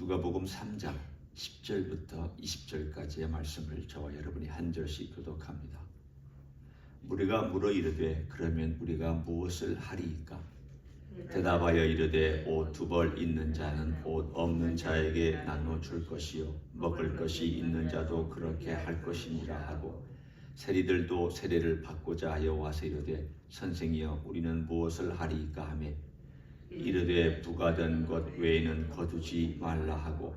누가복음 3장 10절부터 20절까지의 말씀을 저와 여러분이 한 절씩 교독합니다. 무리가 물어 이르되 그러면 우리가 무엇을 하리이까? 대답하여 이르되 옷 두 벌 있는 자는 옷 없는 자에게 나눠 줄 것이요 먹을 것이 있는 자도 그렇게 할 것이니라 하고 세리들도 세례를 받고자 하여 와서 이르되 선생이여 우리는 무엇을 하리이까 하매 이르되 부가된 것 외에는 거두지 말라 하고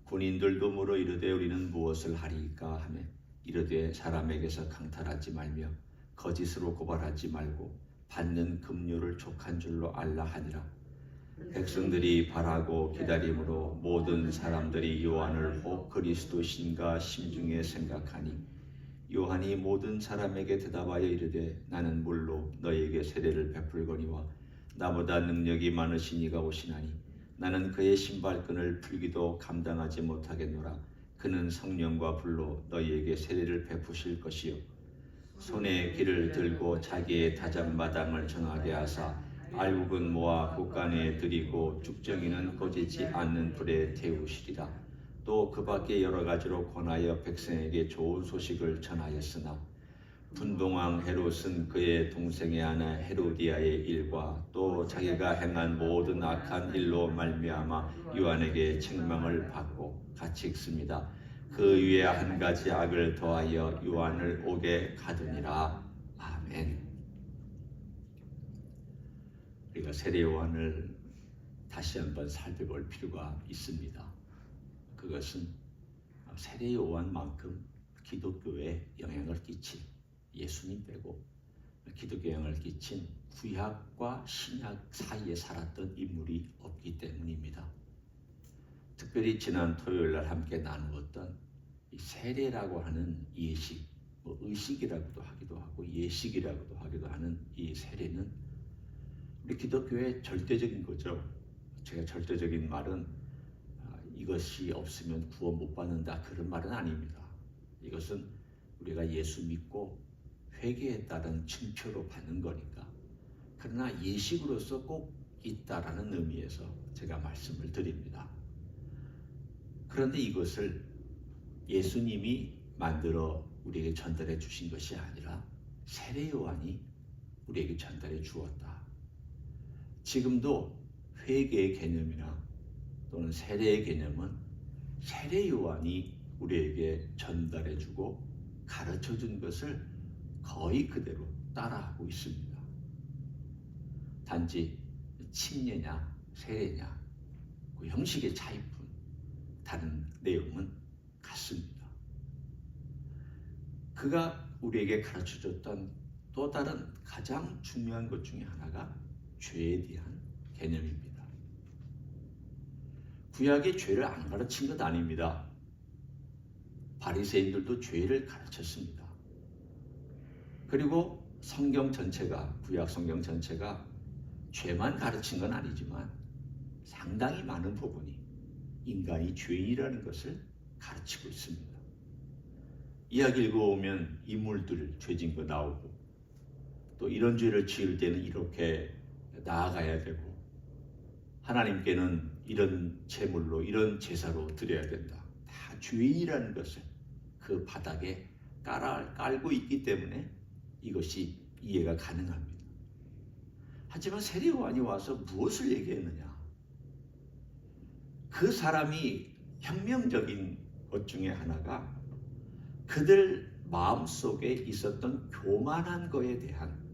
군인들도 물어 이르되 우리는 무엇을 하리이까 하매 이르되 사람에게서 강탈하지 말며 거짓으로 고발하지 말고 받는 급료를 족한 줄로 알라 하니라. 백성들이 바라고 기다림으로 모든 사람들이 요한을 혹 그리스도신가 심중에 생각하니 요한이 모든 사람에게 대답하여 이르되 나는 물로 너희에게 세례를 베풀거니와 나보다 능력이 많으신 이가 오시나니 나는 그의 신발끈을 풀기도 감당하지 못하겠노라. 그는 성령과 불로 너희에게 세례를 베푸실 것이요 손에 기를 들고 자기의 다장마당을 정하게 하사 알곡은 모아 곳간에 들이고 쭉정이는 꺼지지 않는 불에 태우시리라. 또 그 밖에 여러 가지로 권하여 백성에게 좋은 소식을 전하였으나 분봉왕 헤롯은 그의 동생의 아내 헤로디아의 일과 또 자기가 행한 모든 악한 일로 말미암아 요한에게 책망을 받고 같이 읽습니다. 그 위에 한 가지 악을 더하여 요한을 옥에 가두니라. 아멘. 우리가 세례 요한을 다시 한번 살펴볼 필요가 있습니다. 그것은 세례 요한만큼 기독교에 영향을 끼친 예수님 빼고 기독교에 영향을 끼친 구약과 신약 사이에 살았던 인물이 없기 때문입니다. 특별히 지난 토요일날 함께 나누었던 이 세례라고 하는 예식, 의식이라고도 하기도 하고 예식이라고도 하기도 하는 이 세례는 우리 기독교의 절대적인 거죠. 제가 절대적인 말은 이것이 없으면 구원 못 받는다 그런 말은 아닙니다. 이것은 우리가 예수 믿고 회개에 따른 징표로 받는 거니까. 그러나 예식으로서 꼭 있다라는 의미에서 제가 말씀을 드립니다. 그런데 이것을 예수님이 만들어 우리에게 전달해 주신 것이 아니라 세례 요한이 우리에게 전달해 주었다. 지금도 회개의 개념이나 또는 세례의 개념은 세례 요한이 우리에게 전달해 주고 가르쳐 준 것을 거의 그대로 따라하고 있습니다. 단지 침례냐 세례냐 그 형식의 차이뿐 다른 내용은 같습니다. 그가 우리에게 가르쳐줬던 또 다른 가장 중요한 것 중에 하나가 죄에 대한 개념입니다. 구약의 죄를 안 가르친 것 아닙니다. 바리새인들도 죄를 가르쳤습니다. 그리고 성경 전체가 구약 성경 전체가 죄만 가르친 건 아니지만 상당히 많은 부분이 인간이 죄인이라는 것을 가르치고 있습니다. 이야기 읽어오면 인물들 죄진 거 나오고 또 이런 죄를 지을 때는 이렇게 나아가야 되고 하나님께는 이런 제물로 이런 제사로 드려야 된다. 다 죄인이라는 것을 그 바닥에 깔고 있기 때문에 이것이 이해가 가능합니다. 하지만 세례 요한이 와서 무엇을 얘기했느냐? 그 사람이 혁명적인 것 중에 하나가 그들 마음속에 있었던 교만한 것에 대한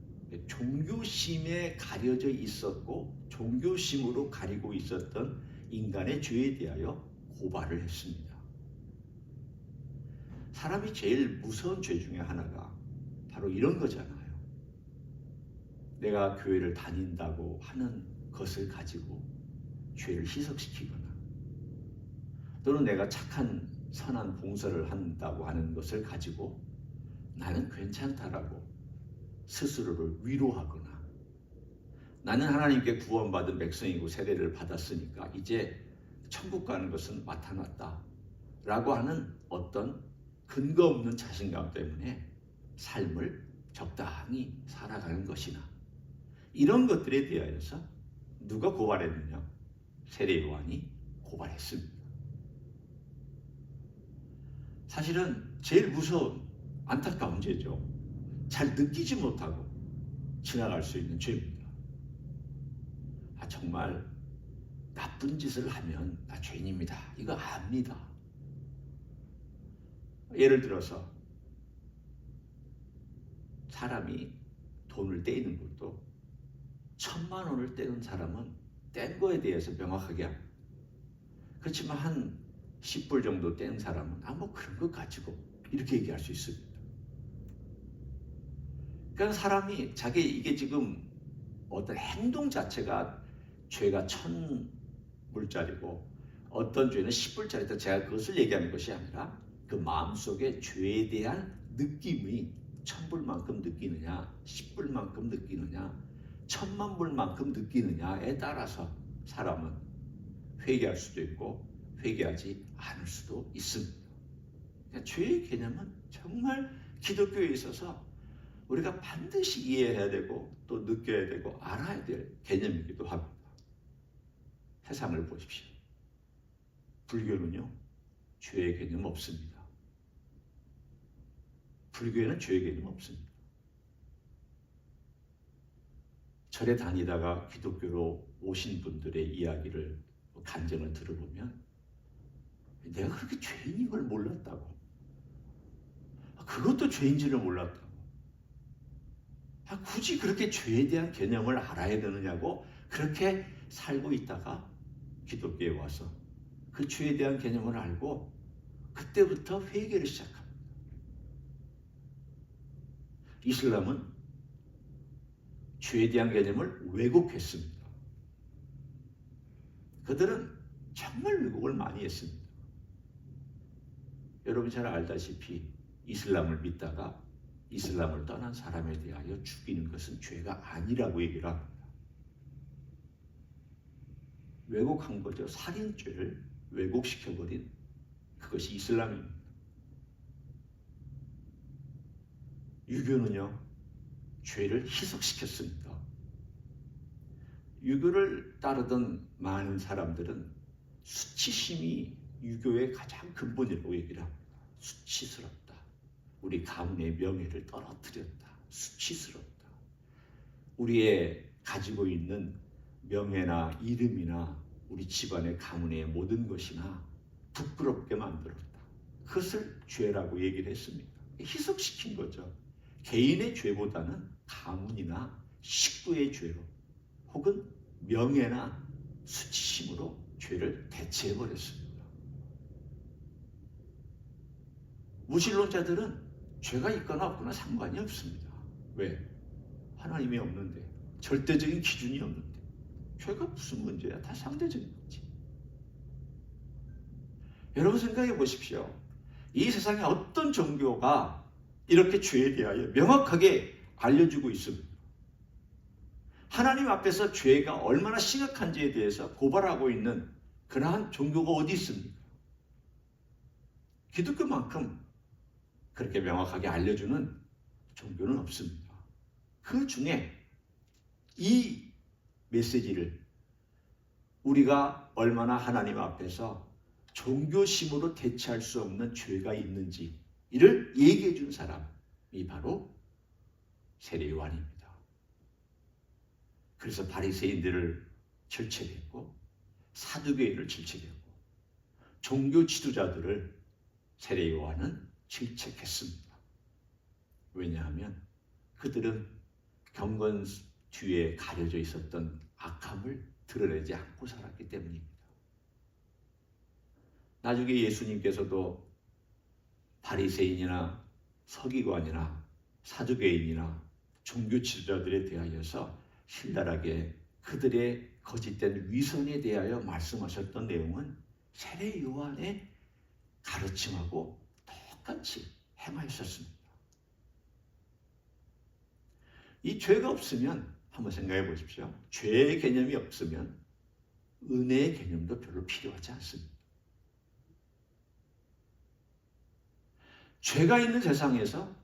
종교심에 가려져 있었고 종교심으로 가리고 있었던 인간의 죄에 대하여 고발을 했습니다. 사람이 제일 무서운 죄 중에 하나가 바로 이런 거잖아요. 내가 교회를 다닌다고 하는 것을 가지고 죄를 희석시키거나 또는 내가 착한 선한 봉사를 한다고 하는 것을 가지고 나는 괜찮다라고 스스로를 위로하거나 나는 하나님께 구원받은 백성이고 세례를 받았으니까 이제 천국 가는 것은 나타났다 라고 하는 어떤 근거 없는 자신감 때문에 삶을 적당히 살아가는 것이나 이런 것들에 대하여서 누가 고발했느냐? 세례 요한이 고발했습니다. 사실은 제일 무서운 안타까운 죄죠. 잘 느끼지 못하고 지나갈 수 있는 죄입니다. 정말 나쁜 짓을 하면 나 죄인입니다. 이거 압니다. 예를 들어서 사람이 돈을 떼이는 것도 1,000만 원을 떼는 사람은 뗀 거에 대해서 명확하게 합니다. 그렇지만 한 10불 정도 뗀 사람은 뭐 그런 것 가지고 이렇게 얘기할 수 있습니다. 그러니까 사람이 자기 이게 지금 어떤 행동 자체가 죄가 1,000불짜리고 어떤 죄는 10불짜리다. 제가 그것을 얘기하는 것이 아니라 그 마음속에 죄에 대한 느낌이 1,000불만큼 느끼느냐 10불만큼 느끼느냐 1,000만 불만큼 느끼느냐에 따라서 사람은 회개할 수도 있고 회개하지 않을 수도 있습니다. 그러니까 죄의 개념은 정말 기독교에 있어서 우리가 반드시 이해해야 되고 또 느껴야 되고 알아야 될 개념이기도 합니다. 세상을 보십시오. 불교는요, 죄의 개념 없습니다. 불교에는 죄의 개념 없습니다. 절에 다니다가 기독교로 오신 분들의 이야기를 간증을 들어보면 내가 그렇게 죄인인 걸 몰랐다고, 그것도 죄인지를 몰랐다고, 굳이 그렇게 죄에 대한 개념을 알아야 되느냐고 그렇게 살고 있다가 기독교에 와서 그 죄에 대한 개념을 알고 그때부터 회개를 시작합니다. 이슬람은 죄에 대한 개념을 왜곡했습니다. 그들은 정말 왜곡을 많이 했습니다. 여러분 잘 알다시피 이슬람을 믿다가 이슬람을 떠난 사람에 대하여 죽이는 것은 죄가 아니라고 얘기를 합니다. 왜곡한 거죠. 살인죄를 왜곡시켜버린 그것이 이슬람입니다. 유교는요, 죄를 희석시켰습니다. 유교를 따르던 많은 사람들은 수치심이 유교의 가장 근본이라고 얘기를 합니다. 수치스럽다. 우리 가문의 명예를 떨어뜨렸다. 수치스럽다. 우리의 가지고 있는 명예나 이름이나 우리 집안의 가문의 모든 것이나 부끄럽게 만들었다. 그것을 죄라고 얘기를 했습니다. 희석시킨 거죠. 개인의 죄보다는 가문이나 식구의 죄로 혹은 명예나 수치심으로 죄를 대체해버렸습니다. 무신론자들은 죄가 있거나 없거나 상관이 없습니다. 왜? 하나님이 없는데, 절대적인 기준이 없는데 죄가 무슨 문제야? 다 상대적인 거지. 여러분 생각해 보십시오. 이 세상에 어떤 종교가 이렇게 죄에 대하여 명확하게 알려주고 있습니다. 하나님 앞에서 죄가 얼마나 심각한지에 대해서 고발하고 있는 그러한 종교가 어디 있습니까? 기독교만큼 그렇게 명확하게 알려주는 종교는 없습니다. 그 중에 이 메시지를 우리가 얼마나 하나님 앞에서 종교심으로 대체할 수 없는 죄가 있는지 이를 얘기해 준 사람이 바로 세례 요한입니다. 그래서 바리새인들을 질책했고 사두개인을 질책했고 종교 지도자들을 세례 요한은 질책했습니다. 왜냐하면 그들은 경건 뒤에 가려져 있었던 악함을 드러내지 않고 살았기 때문입니다. 나중에 예수님께서도 바리새인이나 서기관이나 사두개인이나 종교 지도자들에 대하여서 신랄하게 그들의 거짓된 위선에 대하여 말씀하셨던 내용은 세례 요한의 가르침하고 똑같이 행하셨습니다. 이 죄가 없으면 한번 생각해 보십시오. 죄의 개념이 없으면 은혜의 개념도 별로 필요하지 않습니다. 죄가 있는 세상에서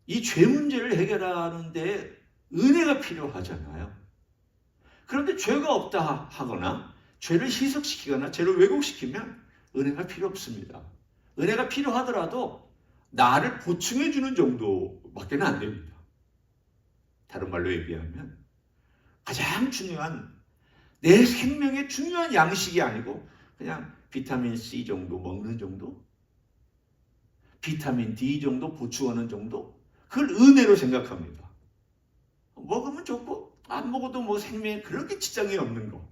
이 죄 문제를 해결하는 데 은혜가 필요하잖아요. 그런데 죄가 없다 하거나 죄를 희석시키거나 죄를 왜곡시키면 은혜가 필요 없습니다. 은혜가 필요하더라도 나를 보충해 주는 정도밖에는 안 됩니다. 다른 말로 얘기하면 가장 중요한 내 생명의 중요한 양식이 아니고 그냥 비타민 C 정도 먹는 정도, 비타민 D 정도 보충하는 정도, 그걸 은혜로 생각합니다. 먹으면 좋고 안 먹어도 뭐 생명에 그렇게 지장이 없는 거.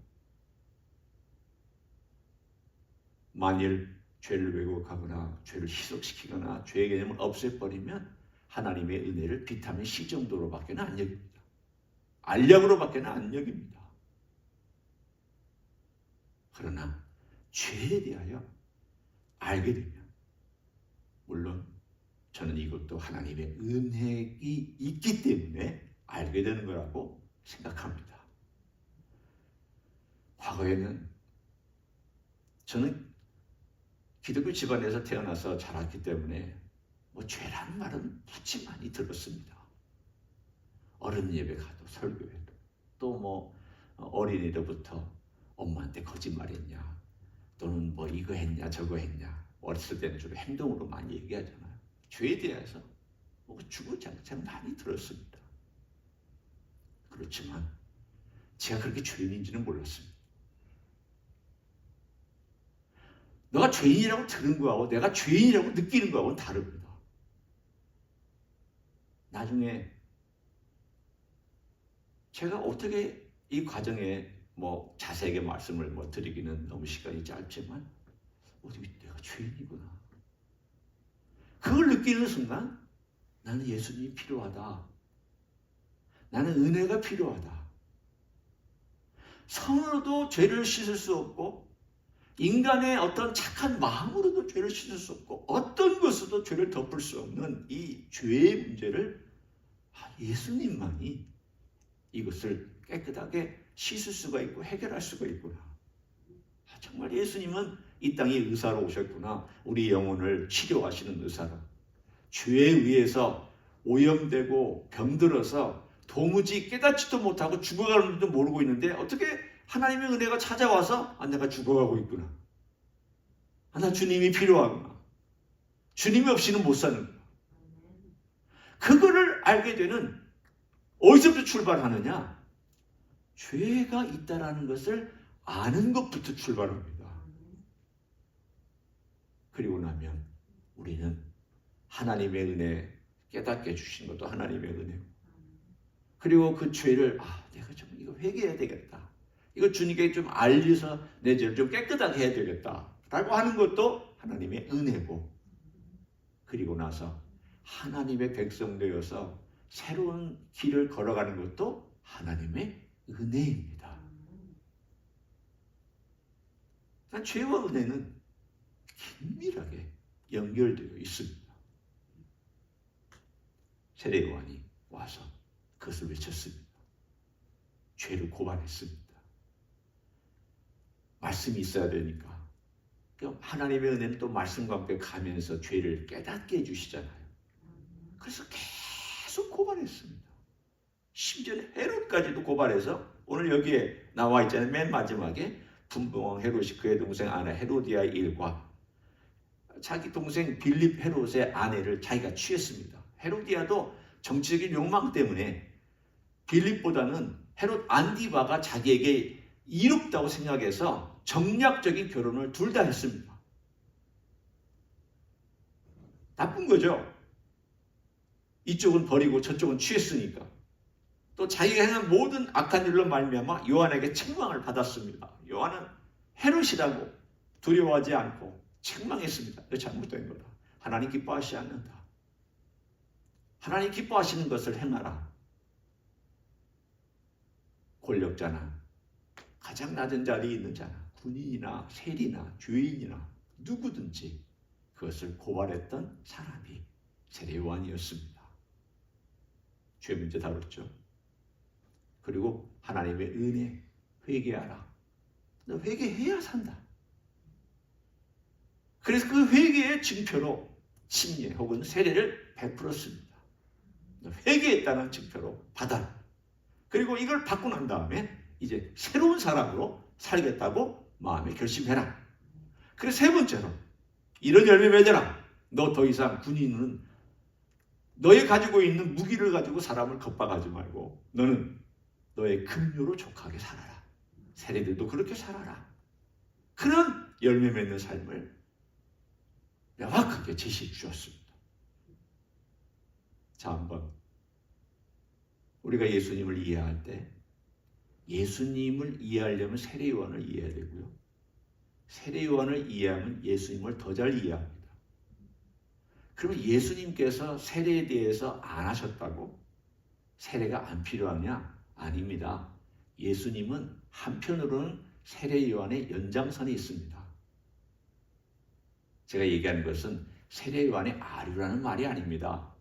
만일 죄를 왜곡하거나 죄를 희석시키거나 죄의 개념을 없애버리면 하나님의 은혜를 비타민 C 정도로밖에 안 여깁니다. 알약으로밖에 안 여깁니다. 그러나 죄에 대하여 알게 되면, 물론 저는 이것도 하나님의 은혜가 있기 때문에 알게 되는 거라고 생각합니다. 과거에는 저는 기독교 집안에서 태어나서 자랐기 때문에 뭐 죄라는 말은 무지 많이 들었습니다. 어른 예배 가도 설교회도 또 뭐 어린이들부터 엄마한테 거짓말했냐 또는 뭐 이거 했냐 저거 했냐, 어렸을 때는 주로 행동으로 많이 얘기하잖아요. 죄에 대해서 뭐 주구장창 많이 들었습니다. 그렇지만 제가 그렇게 죄인인지는 몰랐습니다. 너가 죄인이라고 들은 거하고 내가 죄인이라고 느끼는 거하고는 다릅니다. 나중에 제가 어떻게 이 과정에 뭐 자세하게 말씀을 뭐 드리기는 너무 시간이 짧지만 내가 죄인이구나. 그걸 느끼는 순간 나는 예수님이 필요하다. 나는 은혜가 필요하다. 손으로도 죄를 씻을 수 없고 인간의 어떤 착한 마음으로도 죄를 씻을 수 없고 어떤 것으로도 죄를 덮을 수 없는 이 죄의 문제를 예수님만이 이것을 깨끗하게 씻을 수가 있고 해결할 수가 있구나. 정말 예수님은 이 땅에 의사로 오셨구나. 우리 영혼을 치료하시는 의사로. 죄에 의해서 오염되고 병들어서 도무지 깨닫지도 못하고 죽어가는 줄도 모르고 있는데 어떻게 하나님의 은혜가 찾아와서 내가 죽어가고 있구나. 나 주님이 필요하구나. 주님이 없이는 못 사는구나. 그거를 알게 되는, 어디서부터 출발하느냐? 죄가 있다라는 것을 아는 것부터 출발합니다. 그리고 나면 우리는 하나님의 은혜 깨닫게 해주신 것도 하나님의 은혜고, 그리고 그 죄를 내가 좀 이거 회개해야 되겠다. 이거 주님께 좀 알려서 내 죄를 좀 깨끗하게 해야 되겠다 라고 하는 것도 하나님의 은혜고, 그리고 나서 하나님의 백성 되어서 새로운 길을 걸어가는 것도 하나님의 은혜입니다. 죄와 은혜는 긴밀하게 연결되어 있습니다. 세례요한이 와서 그것을 외쳤습니다. 죄를 고발했습니다. 말씀이 있어야 되니까. 하나님의 은혜는 또 말씀과 함께 가면서 죄를 깨닫게 해주시잖아요. 그래서 계속 고발했습니다. 심지어 헤롯까지도 고발해서 오늘 여기에 나와 있잖아요. 맨 마지막에 분봉왕 헤롯이 그의 동생 아내 헤로디아의 일과 자기 동생 빌립 헤롯의 아내를 자기가 취했습니다. 헤로디아도 정치적인 욕망 때문에 빌립보다는 헤롯 안디바가 자기에게 이롭다고 생각해서 정략적인 결혼을 둘 다 했습니다. 나쁜 거죠. 이쪽은 버리고 저쪽은 취했으니까. 또 자기가 행한 모든 악한 일로 말미암아 요한에게 책망을 받았습니다. 요한은 헤롯이라고 두려워하지 않고 책망했습니다. 너 잘못된 거다. 하나님 기뻐하시지 않는다. 하나님 기뻐하시는 것을 행하라. 권력자나 가장 낮은 자리에 있는 자나 군인이나 세리나 죄인이나 누구든지 그것을 고발했던 사람이 세례요한이었습니다. 죄 문제 다뤘죠. 그리고 하나님의 은혜, 회개하라. 너 회개해야 산다. 그래서 그 회개의 증표로 침례 혹은 세례를 베풀었습니다. 회개했다는 증표로 받아라. 그리고 이걸 받고 난 다음에 이제 새로운 사람으로 살겠다고 마음에 결심해라. 그래서 세 번째로 이런 열매 맺어라. 너 더 이상 군인은 너의 가지고 있는 무기를 가지고 사람을 겁박하지 말고 너는 너의 급료로 족하게 살아라. 세리들도 그렇게 살아라. 그런 열매 맺는 삶을 명확하게 제시해 주셨습니다. 자, 한번 우리가 예수님을 이해할 때 예수님을 이해하려면 세례요한을 이해해야 되고요. 세례요한을 이해하면 예수님을 더 잘 이해합니다. 그러면 예수님께서 세례에 대해서 안 하셨다고 세례가 안 필요하냐? 아닙니다. 예수님은 한편으로는 세례요한의 연장선이 있습니다. 제가 얘기하는 것은 세례요한의 아류라는 말이 아닙니다.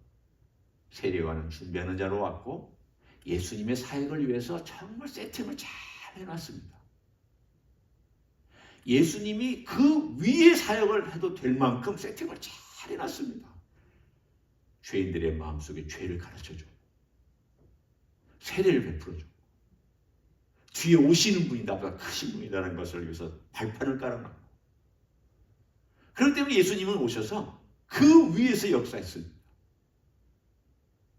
세례요한은 준비하는 자로 왔고 예수님의 사역을 위해서 정말 세팅을 잘 해놨습니다. 예수님이 그 위에 사역을 해도 될 만큼 세팅을 잘 해놨습니다. 죄인들의 마음속에 죄를 가르쳐주고 세례를 베풀어주고 뒤에 오시는 분이 나보다 크신 분이라는 것을 위해서 발판을 깔아놓고 그렇기 때문에 예수님은 오셔서 그 위에서 역사했습니다.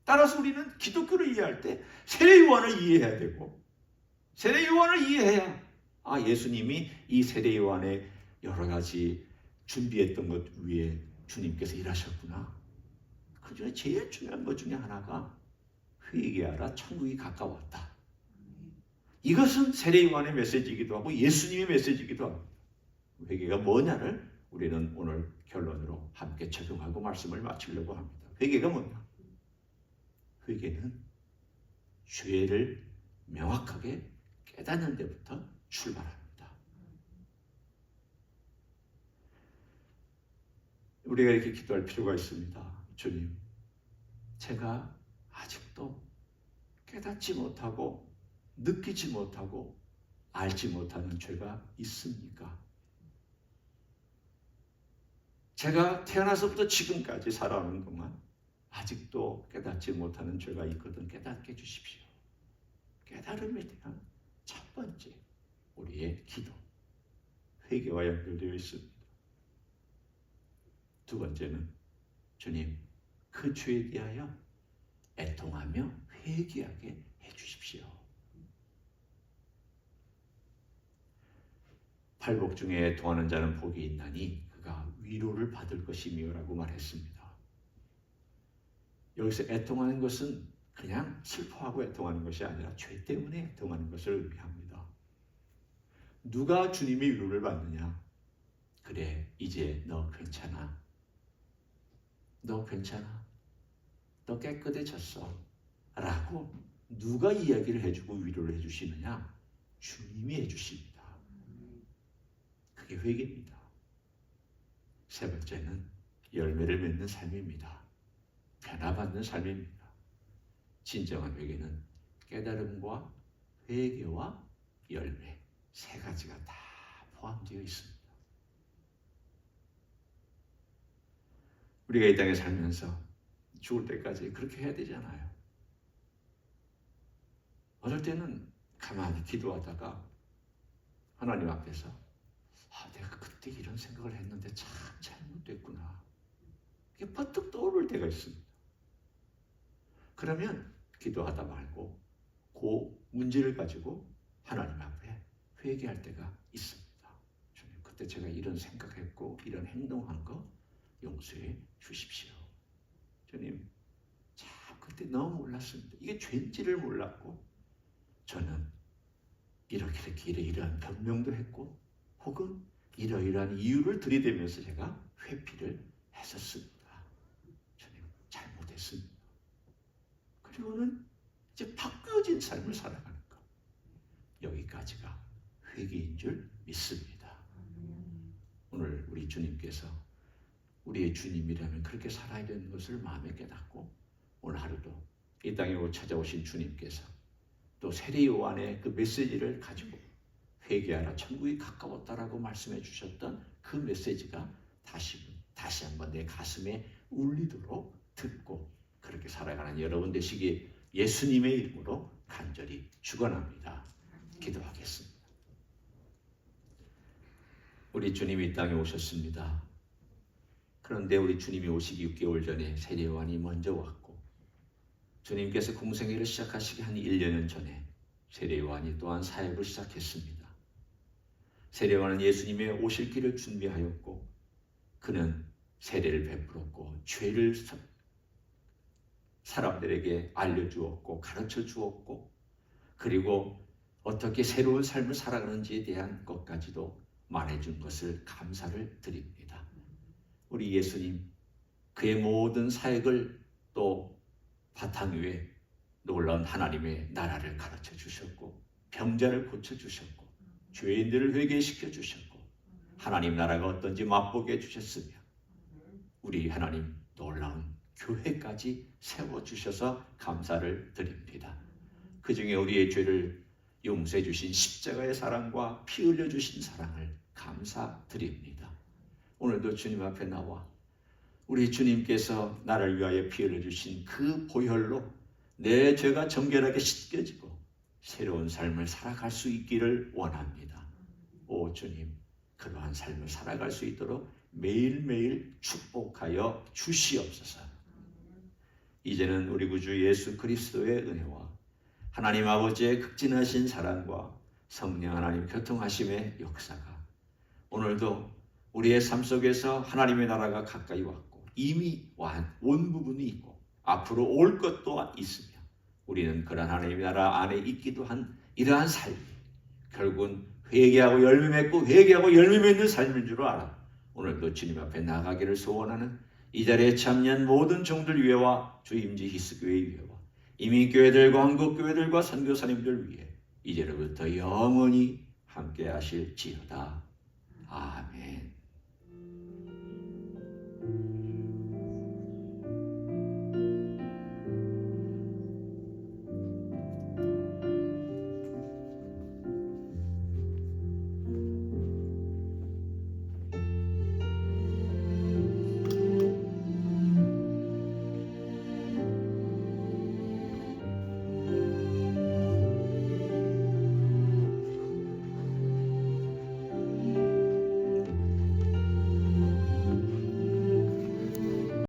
따라서 우리는 기독교를 이해할 때 세례요한을 이해해야 되고 세례요한을 이해해야 예수님이 이 세례요한의 여러 가지 준비했던 것 위에 주님께서 일하셨구나. 그 중에 제일 중요한 것 중에 하나가 회개하라 천국이 가까웠다. 이것은 세례요한의 메시지이기도 하고 예수님의 메시지이기도 합니다. 회개가 뭐냐를 우리는 오늘 결론으로 함께 적용하고 말씀을 마치려고 합니다. 회개가 뭐냐? 회개는 죄를 명확하게 깨닫는 데부터 출발합니다. 우리가 이렇게 기도할 필요가 있습니다. 주님, 제가 아직도 깨닫지 못하고 느끼지 못하고 알지 못하는 죄가 있습니까? 제가 태어나서부터 지금까지 살아오는 동안 아직도 깨닫지 못하는 죄가 있거든 깨닫게 해주십시오. 깨달음에 대한 첫 번째 우리의 기도, 회개와 연결되어 있습니다. 두 번째는 주님, 그 죄에 대하여 애통하며 회개하게 해주십시오. 팔복 중에 애통하는 자는 복이 있나니 그가 위로를 받을 것이며라고 말했습니다. 여기서 애통하는 것은 그냥 슬퍼하고 애통하는 것이 아니라 죄 때문에 애통하는 것을 의미합니다. 누가 주님의 위로를 받느냐? 그래, 이제 너 괜찮아. 너 괜찮아. 너 깨끗해졌어. 라고 누가 이야기를 해주고 위로를 해주시느냐? 주님이 해주십니다. 그게 회개입니다. 세 번째는 열매를 맺는 삶입니다. 변화받는 삶입니다. 진정한 회개는 깨달음과 회개와 열매 세 가지가 다 포함되어 있습니다. 우리가 이 땅에 살면서 죽을 때까지 그렇게 해야 되잖아요. 어떨 때는 가만히 기도하다가 하나님 앞에서 내가 그때 이런 생각을 했는데 참 잘못됐구나. 이게 퍼뜩 떠오를 때가 있습니다. 그러면 기도하다 말고 그 문제를 가지고 하나님 앞에 회개할 때가 있습니다. 주님, 그때 제가 이런 생각했고 이런 행동한 거 용서해 주십시오. 주님, 참 그때 너무 몰랐습니다. 이게 죄인지를 몰랐고 저는 이렇게 이러한 변명도 했고 혹은 이러이러한 이유를 들이대면서 제가 회피를 했었습니다. 주님, 잘못했습니다. 그리고는 이제 바뀌어진 삶을 살아가는 것. 여기까지가 회개인 줄 믿습니다. 오늘 우리 주님께서 우리의 주님이라면 그렇게 살아야 되는 것을 마음에 깨닫고 오늘 하루도 이 땅에 찾아오신 주님께서 또 세례 요한의 그 메시지를 가지고 회개하라 천국이 가까웠다라고 말씀해 주셨던 그 메시지가 다시 한번 내 가슴에 울리도록 듣고 그렇게 살아가는 여러분 되시기 예수님의 이름으로 간절히 축원합니다. 기도하겠습니다. 우리 주님이 이 땅에 오셨습니다. 그런데 우리 주님이 오시기 6개월 전에 세례 요한이 먼저 왔고, 주님께서 공생애를 시작하시기 한 1년 전에 세례 요한이 또한 사역을 시작했습니다. 세례 요한은 예수님의 오실 길을 준비하였고, 그는 세례를 베풀었고 죄를 사람들에게 알려주었고 가르쳐 주었고, 그리고 어떻게 새로운 삶을 살아가는지에 대한 것까지도 말해준 것을 감사를 드립니다. 우리 예수님, 그의 모든 사역을 또 바탕 위에 놀라운 하나님의 나라를 가르쳐 주셨고, 병자를 고쳐 주셨고, 죄인들을 회개시켜 주셨고, 하나님 나라가 어떤지 맛보게 해주셨으며, 우리 하나님 놀라운 교회까지 세워주셔서 감사를 드립니다. 그 중에 우리의 죄를 용서해 주신 십자가의 사랑과 피 흘려 주신 사랑을 감사드립니다. 오늘도 주님 앞에 나와 우리 주님께서 나를 위하여 피 흘려 주신 그 보혈로 내 죄가 정결하게 씻겨지고 새로운 삶을 살아갈 수 있기를 원합니다. 오 주님, 그러한 삶을 살아갈 수 있도록 매일매일 축복하여 주시옵소서. 이제는 우리 구주 예수 그리스도의 은혜와 하나님 아버지의 극진하신 사랑과 성령 하나님 교통하심의 역사가 오늘도 우리의 삶 속에서 하나님의 나라가 가까이 왔고, 이미 온 부분이 있고 앞으로 올 것도 있으며, 우리는 그러한 하나님의 나라 안에 있기도 한 이러한 삶이 결국은 회개하고 열매 맺고 회개하고 열매 맺는 삶인 줄 알아 오늘도 주님 앞에 나가기를 소원하는 이 자리에 참여한 모든 종들 위해와 주임지 히스교회 위해와 이민교회들과 한국교회들과 선교사님들 위해 이제로부터 영원히 함께 하실지어다. 아멘.